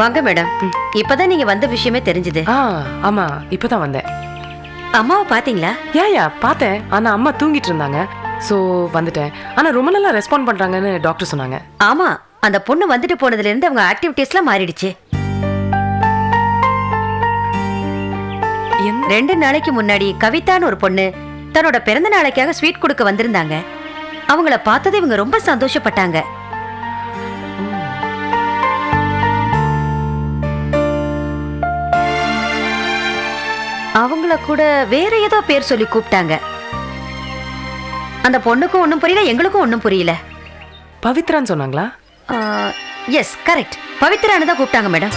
வாங்க மேடம். இப்பதான் நீங்க வந்த விஷயமே தெரிஞ்சது. ஆமா இப்பதான் வந்தேன். அம்மாவை பாத்தீங்களா? யா பார்த்தேன். ஆனா அம்மா தூங்கிட்டு இருந்தாங்க. சோ வந்துட்டேன். ஆனா ரொம்ப நல்லா ரெஸ்பாண்ட் பண்றாங்கன்னு டாக்டர் சொன்னாங்க. ஆமா, அந்த பொண்ணு வந்துட்டு போனதுல இருந்து அவங்க ஆக்டிவிட்டீஸ்லாம் மாறிடுச்சு. 2 நாளைக்கு முன்னாடி கவிதான்னு ஒரு பொண்ணு தன்னோட பிறந்த நாளைக்காக ஸ்வீட் கொடுக்க வந்திருந்தாங்க. அவங்கள பார்த்தது இவங்க ரொம்ப சந்தோஷப்பட்டாங்க. அவங்கள கூட வேற ஏதோ பேர் சொல்லி கூப்பிட்டாங்க. அந்த பொண்ணுக்கும் ஒன்றும் புரியல, எங்களுக்கும் ஒன்றும் புரியல. பவித்ரான்னு சொன்னாங்களா? எஸ் கரெக்ட், பவித்ரான்னு தான் கூப்பிட்டாங்க மேடம்.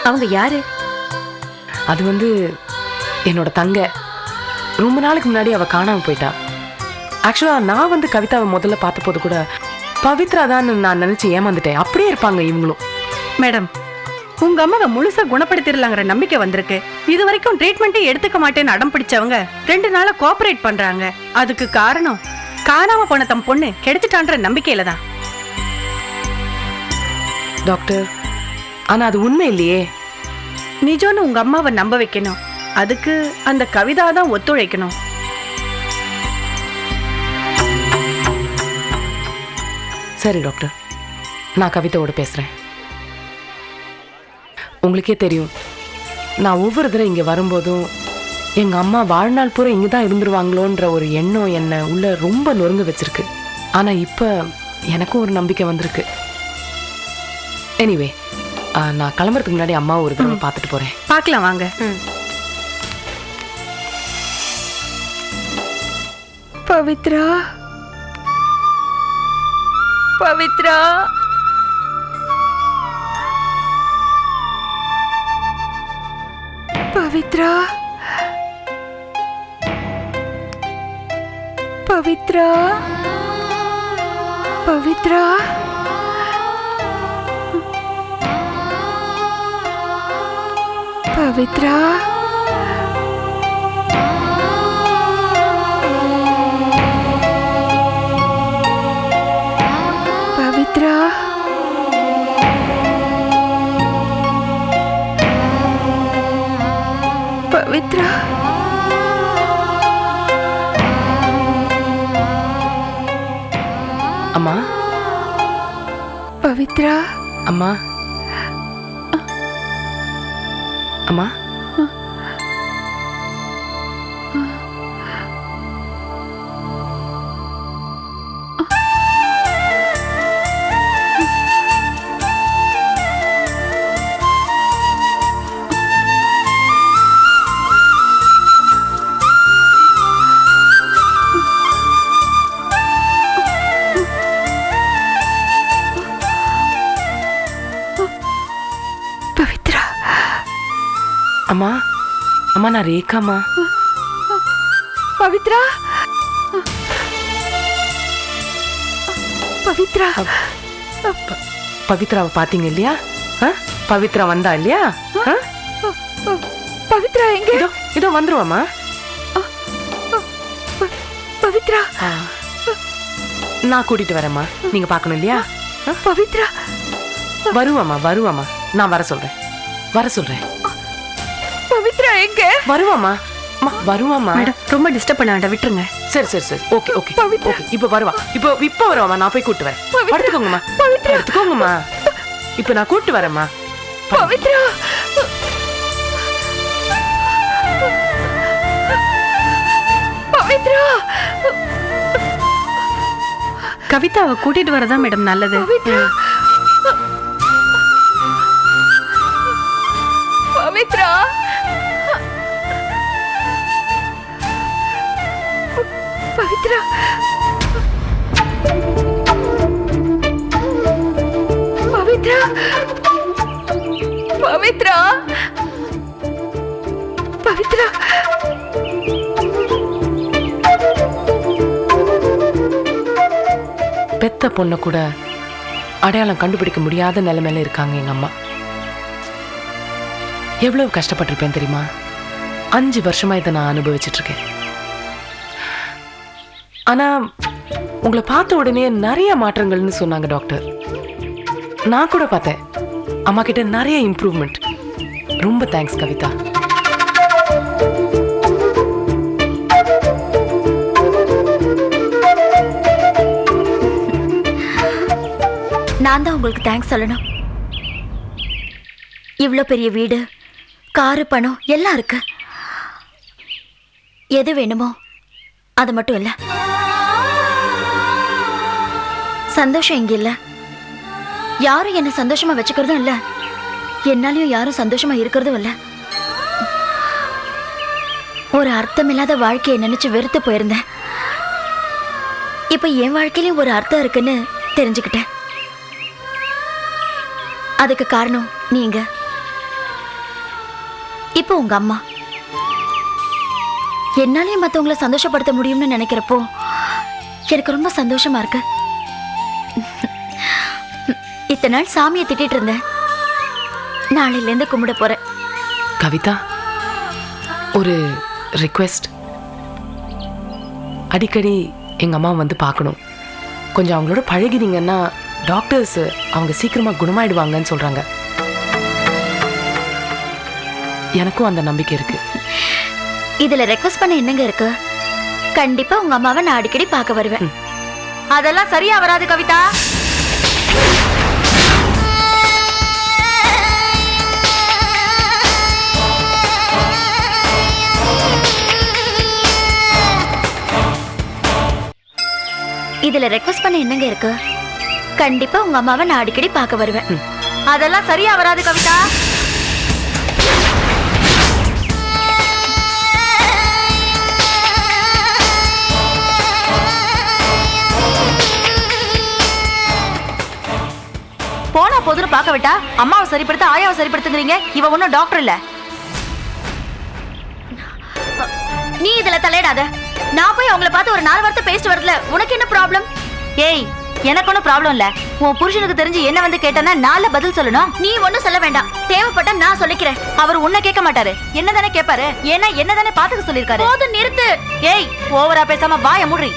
அவங்க யாரு? அது வந்து என்னோட தங்க. ரொம்ப நாளைக்கு முன்னாடி அவ காணாம போயிட்டா. ஆக்சுவலா நான் வந்து கவிதாவை முதல்ல பார்த்த போது கூட பவித்ரா தான் நான் நினைச்சு ஏமாந்துட்டேன். அப்படியே இருப்பாங்க இவங்களும். மேடம், உங்க அம்மாவை முழுசா குணப்படுத்திடலாங்கிற நம்பிக்கை வந்திருக்கு. இது வரைக்கும் ட்ரீட்மெண்ட்டே எடுத்துக்க மாட்டேன்னு அடம் பிடிச்சவங்க 2 நாளா கோஆபரேட் பண்றாங்க. அதுக்கு காரணம் காணாம போன தம் பொண்ணு கிடைச்சிட்டான்ற நம்பிக்கையில தான். டாக்டர், ஆனா அது உண்மை இல்லையே. நிஜம்னு உங்க அம்மாவை நம்ப வைக்கணும். அதுக்கு அந்த கவிதா தான் ஒத்துழைக்கணும். சரி டாக்டர், நான் கவிதாவோட பேசுறேன். உங்களுக்கே தெரியும், நான் ஒவ்வொரு தடவை இங்கே வரும்போதும் எங்கள் அம்மா வாழ்நாள் பூரா இங்கே தான் இருந்துருவாங்களோன்ற ஒரு எண்ணம் என்னை உள்ள ரொம்ப நொறுங்க வச்சிருக்கு. ஆனால் இப்போ எனக்கும் ஒரு நம்பிக்கை வந்திருக்கு. எனிவே, நான் கிளம்புறதுக்கு முன்னாடி அம்மா ஒரு தடவை பார்த்துட்டு போகிறேன். பார்க்கலாம் வாங்க. பவித்ரா, பவித்ரா, பவித்ரா, பவித்ரா, பவித்ரா, பவித்ரா, பவித்ரா, பவித்ரா, அம்மா, பவித்ரா, அம்மா, அம்மா, பவித்ரா, அம்மா, அம்மா, நான் ரேகாம்மா. பவித்ரா, பவித்ரா, பவித்ராவை பார்த்தீங்க இல்லையா? பவித்ரா வந்தா இல்லையா? பவித்ரா எங்க? இதோ இதோ வந்துருவாமா. பவித்ரா, நான் கூட்டிட்டு வரேம்மா. நீங்க பார்க்கணும் இல்லையா? பவித்ரா, வருவாமா, வருவாமா. நான் வர சொல்றேன், வர சொல்றேன். பவித்ரா எங்க? வருவாமா, வருவாமா. மேடம், ரொம்ப டிஸ்டர்ப் பண்ண வேண்டாம், விட்டுருங்க. சரி சரி சரி, ஓகே ஓகே பவித்ரா. ஓகே. இப்போ வருவா, இப்போ வருவாமா. நான் போய் கூட்டு வரேன். பவித்ரா. எடுத்துக்கோங்கம்மா, பவித்ரா. எடுத்துக்கோங்கம்மா. இப்போ நான் கூட்டு வரேம்மா. பவித்ரா, பவித்ரா, கவிதாவை கூட்டிட்டு வரதா மேடம் நல்லது. பவித்ரா, பவித்ரா, பவித்ரா, பவித்ரா, பவித்ரா, பெத்த பொண்ணு கூட அடையாளம் கண்டுபிடிக்க முடியாத நிலைமையில இருக்காங்க எங்க அம்மா. எவ்வளவு கஷ்டப்பட்டிருப்பேன் தெரியுமா? 5 வருஷமா இதை நான் அனுபவிச்சுட்டு இருக்கேன். ஆனா உங்களை பார்த்த உடனே நிறைய மாற்றங்கள்னு சொன்னாங்க டாக்டர். நான் கூட பார்த்தேன். அம்மா கிட்ட நிறைய இம்ப்ரூவ்மெண்ட். ரொம்ப தேங்க்ஸ் கவிதா. நான் தான் உங்களுக்கு தேங்க்ஸ் சொல்லணும். இவ்வளோ பெரிய வீடு, காரு, பணம் எல்லாம் இருக்கு. எது வேணுமோ அது மட்டும் இல்ல. சந்தோஷம் இங்க இல்ல. யாரும் என்ன சந்தோஷமா வச்சுக்கிறதும் இல்ல, என்னாலையும் யாரும் சந்தோஷமா இருக்கிறதும் இல்ல. ஒரு அர்த்தமில்லாத வாழ்க்கையை நினைச்சு வெறுத்து போயிருந்தேன். இப்ப என் வாழ்க்கையிலும் ஒரு அர்த்தம் இருக்குன்னு தெரிஞ்சுக்கிட்டேன். அதுக்கு காரணம் நீங்க. இப்போ உங்க அம்மா. என்னாலேயே மற்றவங்களை சந்தோஷப்படுத்த முடியும்னு நினைக்கிறப்போ எனக்கு ரொம்ப சந்தோஷமா இருக்கு. இத்தனை நாள் சாமியை திட்டிட்டு இருந்தேன், நாளையிலேருந்து கும்பிட போறேன். கவிதா, ஒரு ரிக்வெஸ்ட். அடிக்கடி எங்க அம்மா வந்து பார்க்கணும். கொஞ்சம் அவங்களோட பழகினீங்கன்னா டாக்டர்ஸ் அவங்க சீக்கிரமா குணமாயிடுவாங்கன்னு சொல்றாங்க. எனக்கும் அந்த நம்பிக்கை இருக்கு. இதுல ரெக்வெஸ்ட் பண்ண என்னங்க இருக்கு? கண்டிப்பா உங்க அம்மாவை நான் அடிக்கடி பார்க்க வருவேன். அதெல்லாம் சரியா வராது கவிதா. இதுல ரெக்வெஸ்ட் பண்ண என்னங்க இருக்கு? கண்டிப்பா உங்க அம்மாவை நான் அடிக்கடி பார்க்க வருவேன். அதெல்லாம் சரியா வராது கவிதா. போனா போதுன்னு பார்க்க விட்டா அம்மாவை சரிப்படுத்த ஆயாவை சரிப்படுத்துங்கிறீங்க. இவ ஒன்னும் டாக்டர் இல்ல. நீ இதுல தலையிடாத. நான் போய் அவங்கள பார்த்து ஒரு 4 வார்த்தை பேசிட்டு வரதுல உனக்கு என்ன ப்ராப்ளம்? ஏய், எனக்கு ஒன்றும் ப்ராப்ளம் இல்ல. உன் புருஷனுக்கு தெரிஞ்சு என்ன வந்து கேட்டனா நால பதில் சொல்லணும். நீ ஒன்னும் சொல்ல வேண்டாம். தேவைப்பட்டா நான் சொல்லிக்கிறேன். அவர் உன்னை கேட்க மாட்டாரு, என்னதானே கேட்பாரு. ஏன்னா என்னதானே பாத்துக்க சொல்லிருக்காரு. போதும், நிறுத்து. ஏய், ஓவரா பேசாம வாய மூடி.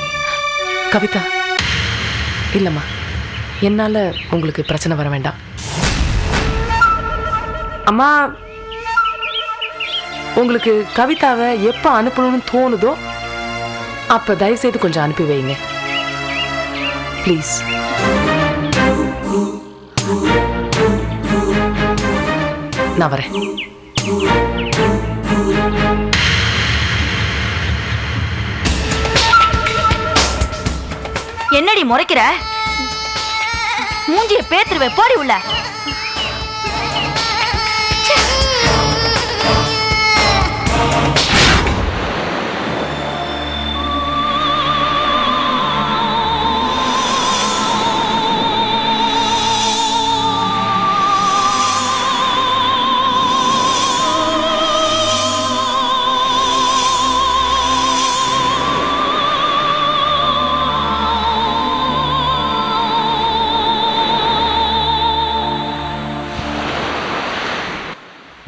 கவிதா, இல்லம்மா, என்னால உங்களுக்கு பிரச்சனை வர வேண்டாம். அம்மா, உங்களுக்கு கவிதாவை எப்ப அனுப்பணும்னு தோணுதோ அப்ப தயவு செய்து கொஞ்சம் அனுப்பி வைங்க ப்ளீஸ். நான் வரேன். என்னடி முறைக்கிற? மூஞ்சிய பேத்துருவே, போடி உள்ள.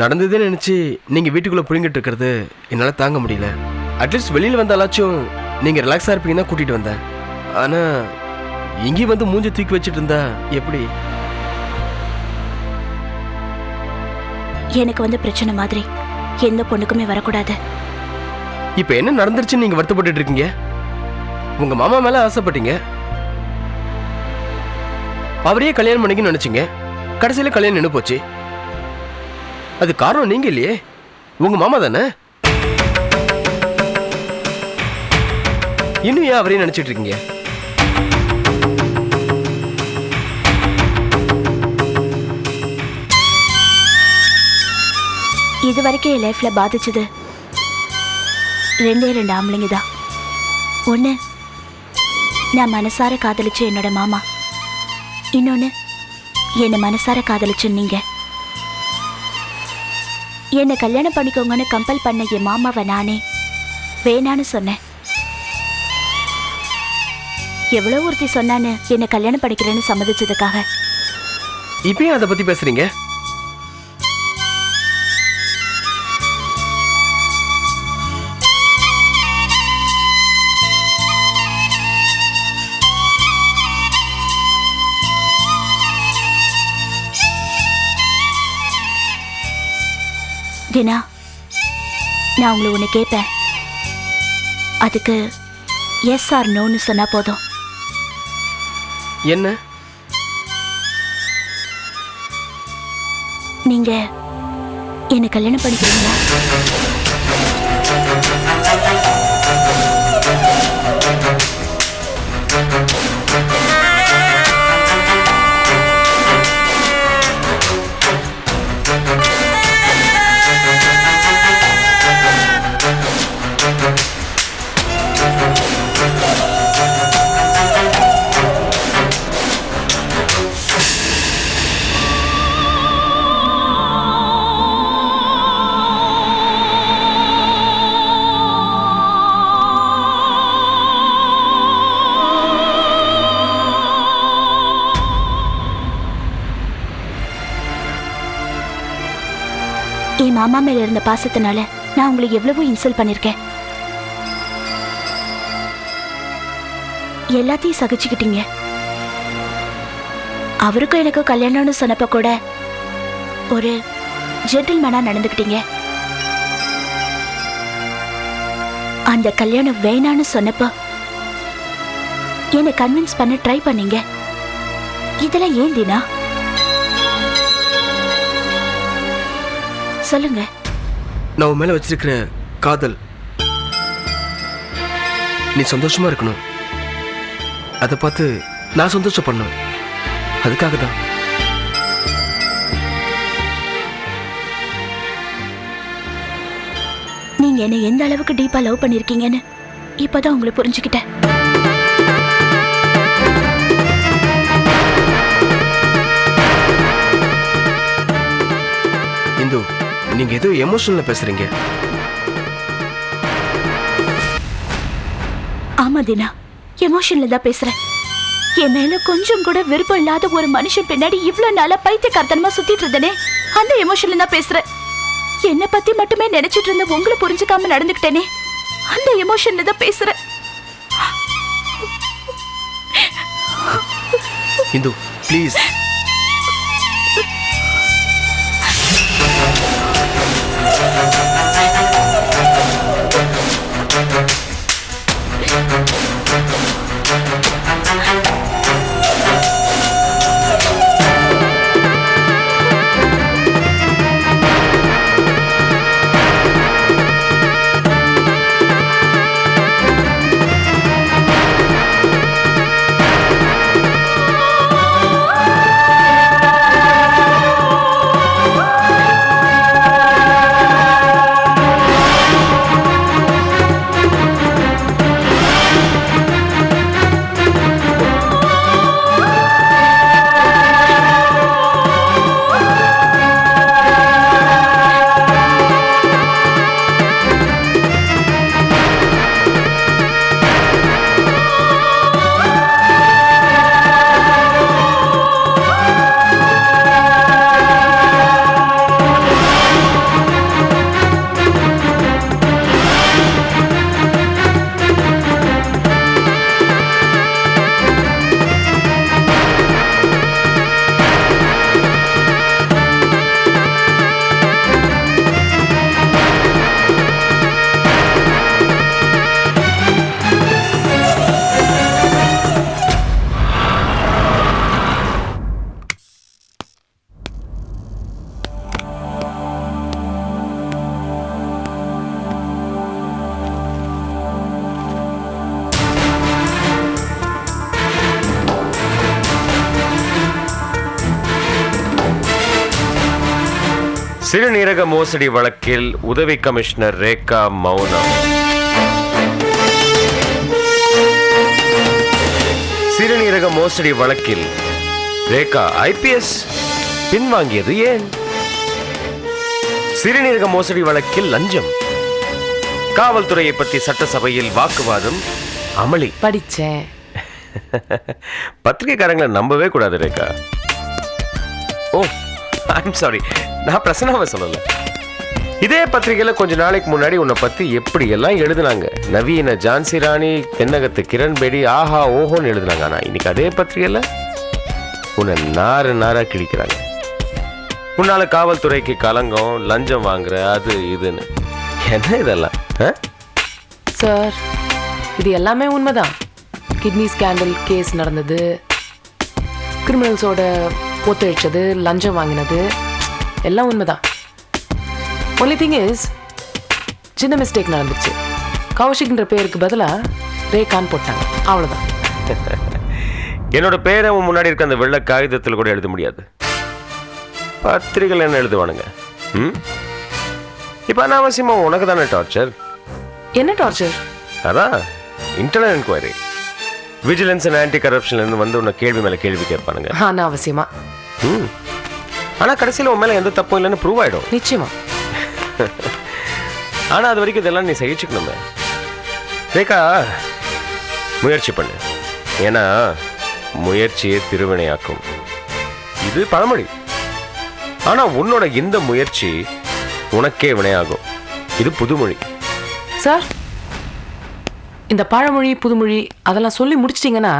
நடந்ததே நினச்சி நீங்கள் வீட்டுக்குள்ளே புரிங்கிட்டு இருக்கிறது என்னால் தாங்க முடியல. அட்லீஸ்ட் வெளியில் வந்தாலாச்சும் நீங்கள் ரிலாக்ஸாக இருப்பீங்கன்னு தான் கூட்டிகிட்டு வந்தேன். ஆனால் இங்கேயும் வந்து மூஞ்சி தூக்கி வச்சுட்டு இருந்தா எப்படி? எனக்கு வந்து பிரச்சனை மாதிரி எந்த பொண்ணுக்குமே வரக்கூடாது. இப்போ என்ன நடந்துருச்சுன்னு நீங்கள் வருத்தப்பட்டு இருக்கீங்க? உங்கள் மாமா மேலே ஆசைப்பட்டீங்க, அவரையே கல்யாணம் பண்ணிக்கன்னு நினச்சிங்க. கடைசியில் கல்யாணம் நின்று போச்சு. அது காரணம் நீங்க இல்லையே, உங்க மாமா தானே. இன்னும் ஏன் அவரையும் நினைச்சிட்டு இருக்கீங்க? இது வரைக்கும் என் லைஃப்ல பாதிச்சது 2 ஆம்பளைங்க தான். ஒன்று, நான் மனசார காதலிச்ச என்னோட மாமா. இன்னொன்று, என்னை மனசார காதலிச்ச நீங்க. என்னை கல்யாணம் பண்ணிக்கோங்கன்னு கம்பல் பண்ண என் மாமாவை நானே வேணான்னு சொன்னேன். எவ்வளவு ஒருத்தி சொன்னான்னு என்னை கல்யாணம் பண்ணிக்கிறேன்னு சம்மதிச்சதுக்காக. இப்பயும் அதை பத்தி பேசுறீங்க? தினா, நான் உங்களை ஒன்று கேட்பேன். அதுக்கு எஸ் ஆர் நோன்னு சொன்னா போதும். என்ன? நீங்க என்ன கல்யாணம் பண்ணிக்கிறீங்களா? என் மாமா மேல இருந்த பாசத்தினால நான் உங்களை எவ்வளவோ இன்சல்ட் பண்ணிருக்கேன். எல்லாத்தையும் சகிச்சுக்கிட்டீங்க. அவருக்கும் எனக்கும் கல்யாணம்னு சொன்னப்ப கூட ஒரு ஜென்டில்மேனா நடந்துக்கிட்டீங்க. அந்த கல்யாணம் வேணான்னு சொன்னப்போ என்னை கன்வின்ஸ் பண்ண ட்ரை பண்ணீங்க. இதெல்லாம் ஏன் தினா? சொல்லுங்க. நான் உன் மேல வச்சிருக்கிற காதல், நீ சந்தோஷமா இருக்கணும், அதை பார்த்து நான் சந்தோஷப்படணும். அதுக்காக தான். நீங்க என்ன எந்த அளவுக்கு டீப்பா லவ் பண்ணிருக்கீங்கன்னு இப்பதான் உங்களை புரிஞ்சுக்கிட்டேன். இந்து, நீங்க ஏதோ எமோஷனல்ல பேசுறீங்க. ஆமா தினா, எமோஷன்ல தான் பேசுறேன். என் மேல கொஞ்சம் கூட விருப்பம் இல்லாத ஒரு மனுஷன் பின்னாடி இவ்வளவு நாளா பைத்தியக்காரத்தனமா சுத்திட்டு இருந்தனே, அந்த எமோஷன்ல தான் பேசுறேன். என்ன பத்தி மட்டுமே நினைச்சிட்டு இருந்த உங்களை புரிஞ்சுக்காம நடந்துக்கிட்டேனே, அந்த எமோஷன்ல தான் பேசுறேன். இந்து ப்ளீஸ். சிறுநீரக மோசடி வழக்கில் உதவி கமிஷனர் ரேகா மௌனம். சிறுநீரக மோசடி வழக்கில் ரேகா ஐபிஎஸ் பின்வாங்கியது ஏன்? சிறுநீரக மோசடி வழக்கில் லஞ்சம், காவல்துறையை பற்றி சட்டசபையில் வாக்குவாதம், அமளி. படிச்சேன். பத்திரிகைக்காரங்களை நம்பவே கூடாது ரேகா. ஓ ஐம் சாரி, நான் பிரசன்னாவை சொல்லல. இதே பத்திரிகையில கொஞ்ச நாளைக்கு முன்னாடி உன்னை பத்தி எப்படி எல்லாம் எழுதுனாங்க. நவீன ஜான்சி ராணி, தென்னகத்து கிரண் பேடி, ஆஹா ஓஹோன்னு எழுதுனாங்க. ஆனா இன்னைக்கு அதே பத்திரிகையில உன்னை நார நாரா கிழிக்கிறாங்க. உன்னால காவல்துறைக்கு கலங்கம், லஞ்சம் வாங்குற, அது இதுன்னு. என்ன இதெல்லாம்? சார், இது எல்லாமே உண்மைதான். கிட்னி ஸ்கேண்டல் கேஸ் நடந்தது, கிரிமினல்ஸோட ஒத்துழைச்சது, லஞ்சம் வாங்கினது எல்லாம் உண்மைதான். ஒன்லி திங் இஸ், சின்ன மிஸ்டேக் நடந்துச்சு. கௌஷிக்ன்ற பேருக்கு பதிலாக ரேகான் போட்டாங்க, அவ்வளோதான். என்னோட பேரை உன் முன்னாடி இருக்க அந்த வெள்ளை காகிதத்தில் கூட எழுத முடியாது. பத்திரிகைகள் என்ன எழுதுவானுங்க? இப்போ அனாவசியமா உனக்கு தானே டார்ச்சர். என்ன டார்ச்சர்? அதான் internal enquiry, vigilance and anti கரப்ஷன்லேருந்து வந்து உன்னை கேள்வி மேலே கேள்வி கேட்பானுங்க. அனாவசியமா. ஆனால் கடைசியில் உன் மேலே எந்த தப்பும் இல்லைன்னு ப்ரூவ் ஆகிடும். நிச்சயமா. ஆனால் அது வரைக்கும் இதெல்லாம் நீ சகிச்சுக்கணுமே. ரேகா, முயற்சி பண்ணு. ஏன்னா முயற்சியே திருவினையாக்கும். இது பழமொழி. ஆனால் உன்னோட இந்த முயற்சி உனக்கே வினையாகும். இது புதுமொழி. சார், இந்த பழமொழி புதுமொழி அதெல்லாம் சொல்லி முடிச்சிட்டிங்கன்னா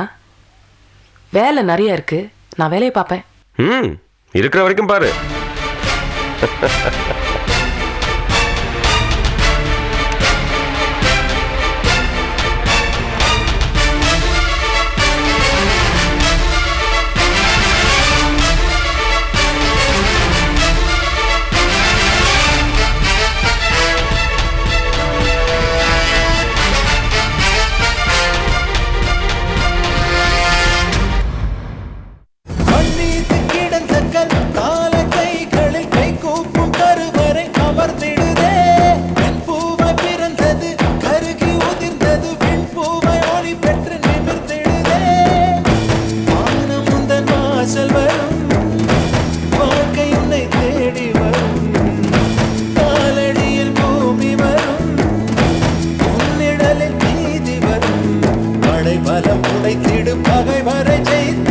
வேலை நிறைய இருக்கு. நான் வேலையை பார்ப்பேன். இருக்கிற வரைக்கும் பாரு. பலம் உடைத்திடும் பகை வரை ஜெயித்து